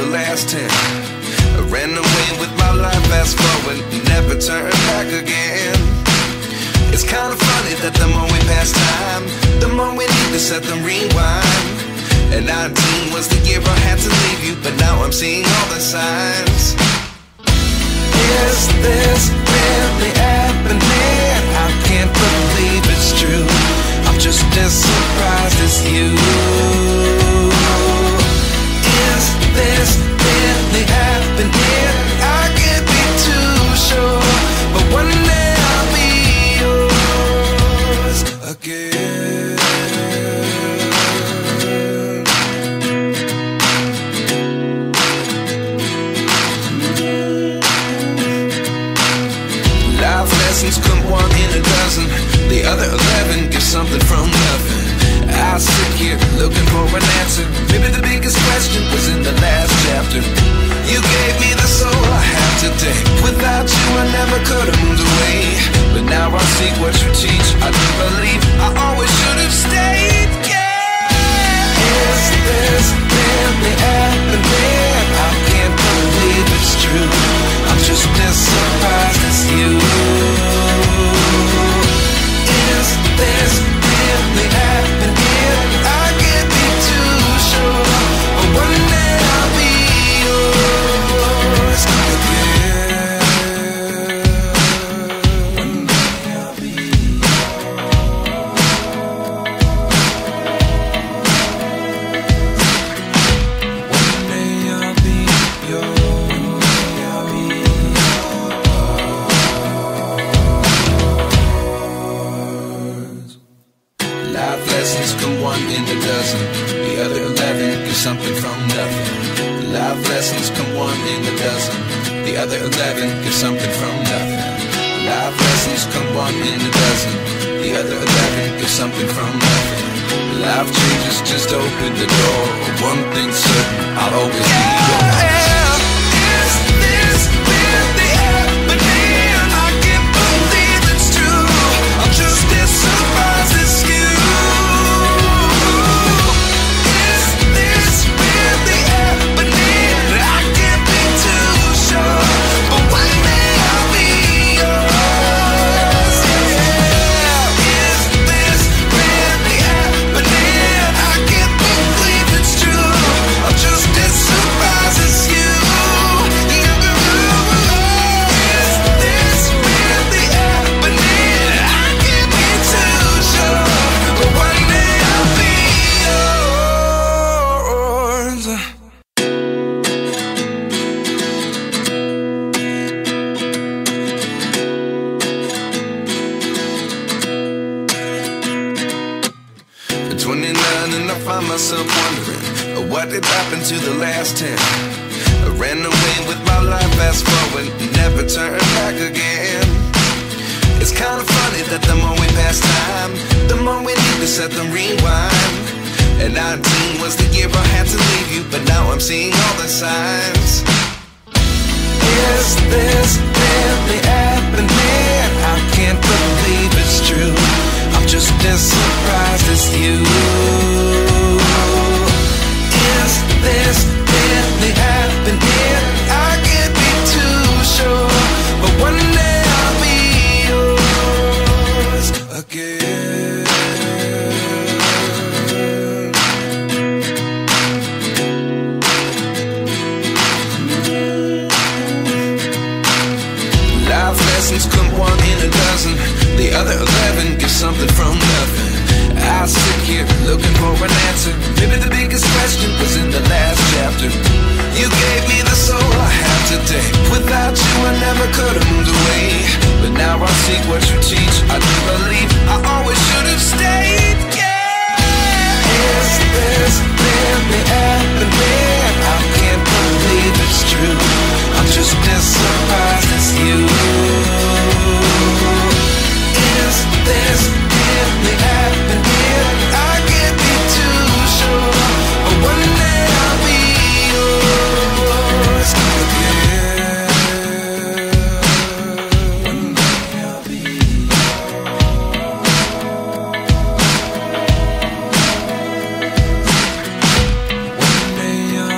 last 10. I ran away with my life, fast forward, never turn back again. It's kind of funny that the more we pass time, the more we need to set them rewind. And 19 was the year I had to leave you, but now I'm seeing all the signs. Is this really happening? I can't believe it's true. I'm just as surprised as you. Is this really happening? I can't be too sure, but one day I'll be yours again. Life lessons come one in a dozen. The other 11 get something from nothing. I sit here looking for an answer. Maybe the biggest question was in the last chapter. You gave me the soul I have today. Without you I never could have moved away. But now I see what you teach. I do believe I always should have stayed. Yeah. Is this really happening? I can't believe it's true. I'm just as surprised as you. Is this really happening? I can't be too sure, but one day I'll be yours again. One day I'll be One day I'll be yours. Life lessons come one in a dozen. The other 11 get something from nothing. Life lessons come one in a dozen. The other 11 get something from nothing. Life lessons come one in a dozen. The other 11 get something from nothing. Life changes just open the door. One thing's certain, I'll always be yours. Is this really happening? I can't believe it's true. I'm just as surprised as you. Is this really happening? I can't be too sure, but one day I'll be yours. Yeah. Is this really happening? I can't believe it's true. I'm just as surprised as you. Is this really happening? I can't be too sure, but one day I'll be yours. 29 and I find myself wondering what did happen to the last 10. I ran away with my life, fast forward, never turn back again. It's kind of funny that the more we pass time, the more we need to set them rewind. And 19 was the year I had to leave you, but now I'm seeing all the signs. Is this really happening? I can't believe it's true. I'm just as surprised as you. Is this really happening? I can't be too sure, but one day I'll be yours again. Life lessons come one in a dozen. The other 11 get something from nothing. I sit here looking for an answer. Maybe the biggest question was in the last chapter. You gave me the soul I have today. Without you I never could have moved away. But now I see what you teach. I do believe I always should have stayed. Yeah. Is this really happening? I can't believe it's true. I'm just as surprised as you. Is this really happening? I can't be too sure, but one day I'll be yours again. One day I'll be yours. One day I'll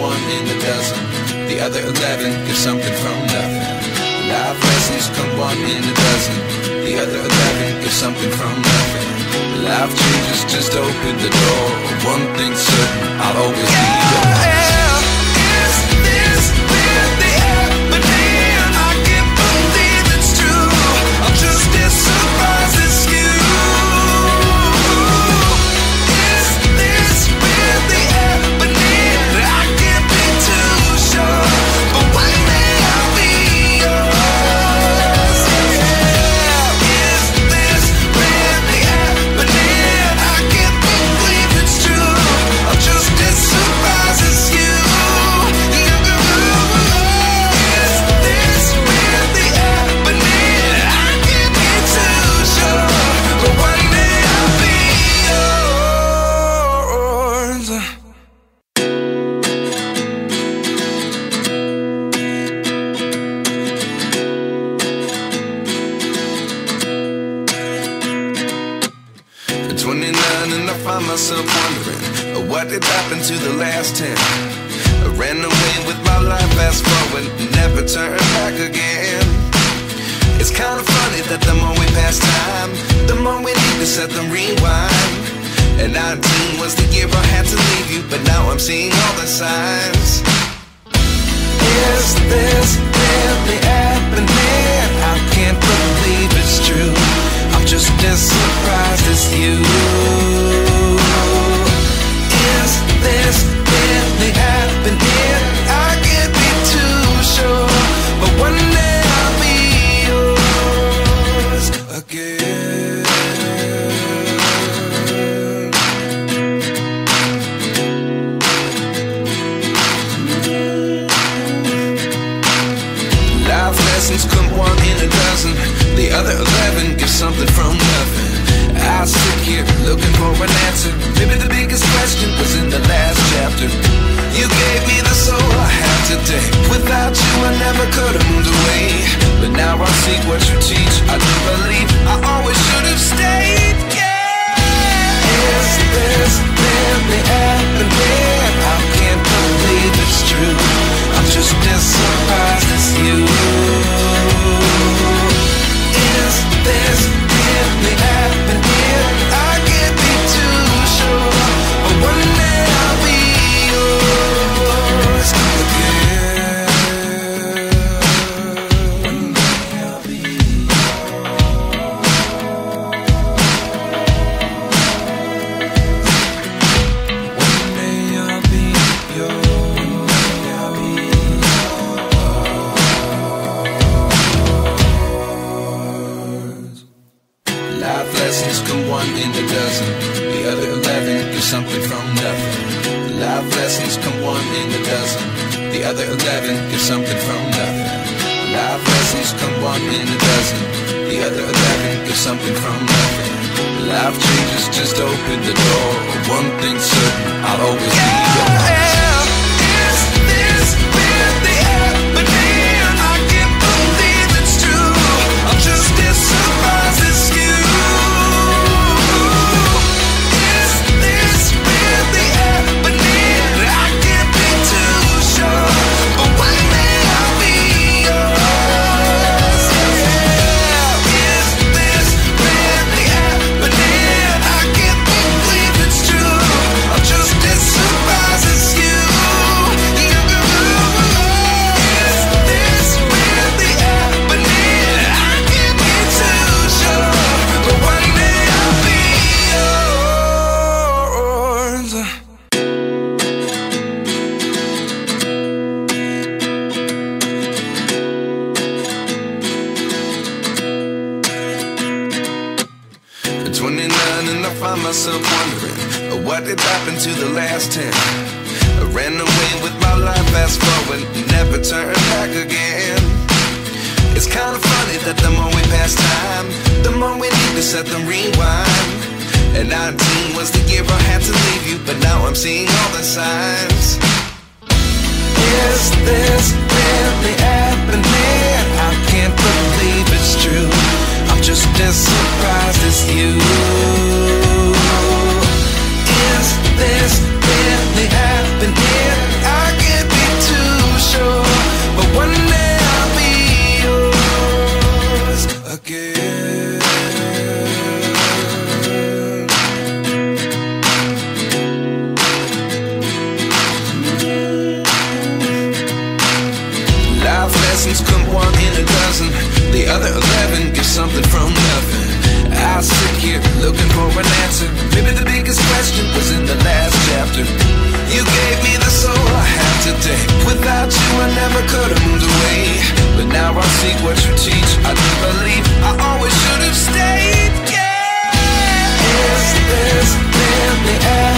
one in a dozen. The other 11 get something from nothing. Life lessons come one in a dozen. The other 11 get something from nothing. Life changes just open the door. One thing's certain, I'll always be yours. Is this really happening? I can't believe it's true. I'm just as surprised as you. Is this really happening? I can't be too sure, but one day I'll be yours. Is this really happening? I can't believe it's true. I'm just as surprised as you. Is this really happening? I can't be too sure, but one day I'll be yours. At 29 and I find myself wondering, what did happen to the last 10? I ran away with my life, fast forward, never turn back again. It's kind of funny that the more we pass time, the more we need to set them rewind. And 19 was the year I had to leave you, but now I'm seeing all the signs. Is this really happening? I can't believe it's true. I'm just as surprised as you. Is this really happening? I can't be too sure, but one day I'll be yours again. Life lessons come one in a dozen. The other 11 get something from nothing. I sit here looking for an answer. Maybe the biggest question was in the last chapter. You gave me the soul I have today. Without you I never could have moved away. But now I see what you teach. I do believe I always should have stayed. Yeah. Is this really happening? I can't believe it's true. I'm just as surprised as you. Is this really happening? I can't be too sure, but one day I'll be yours again. One day I'll be Life lessons come one in a dozen. The other 11 get something from nothing. Life lessons come one in a dozen. The other 11 get something from nothing. Life lessons come one in a dozen. The other 11 get something from nothing. Life changes just open the door. One thing's certain, I'll always be yours. Is this really happening? I can't believe it's true. I'm just as surprised as you. Is this really happening? I can't be too sure, but one day I'll be yours. Is this really happening? I can't believe it's true. I'm just as surprised as you. Is this really happening? I can't be too sure, but one day I'll be yours. At 29 and I find myself wondering, what did happen to the last 10? I ran away with my life, fast forward, never turn back again. It's kind of funny that the more we pass time, the more we need to set them rewind. And 19 was the year I had to leave you, but now I'm seeing all the signs. Is this really happening? I can't believe it's true. I'm just as surprised as you. Is this really happening? I can't in a dozen. The other 11 get something from nothing. I sit here looking for an answer. Maybe the biggest question was in the last chapter. You gave me the soul I have today. Without you I never could have moved away. But now I see what you teach. I do believe I always should have stayed. Yeah. Is this in the air?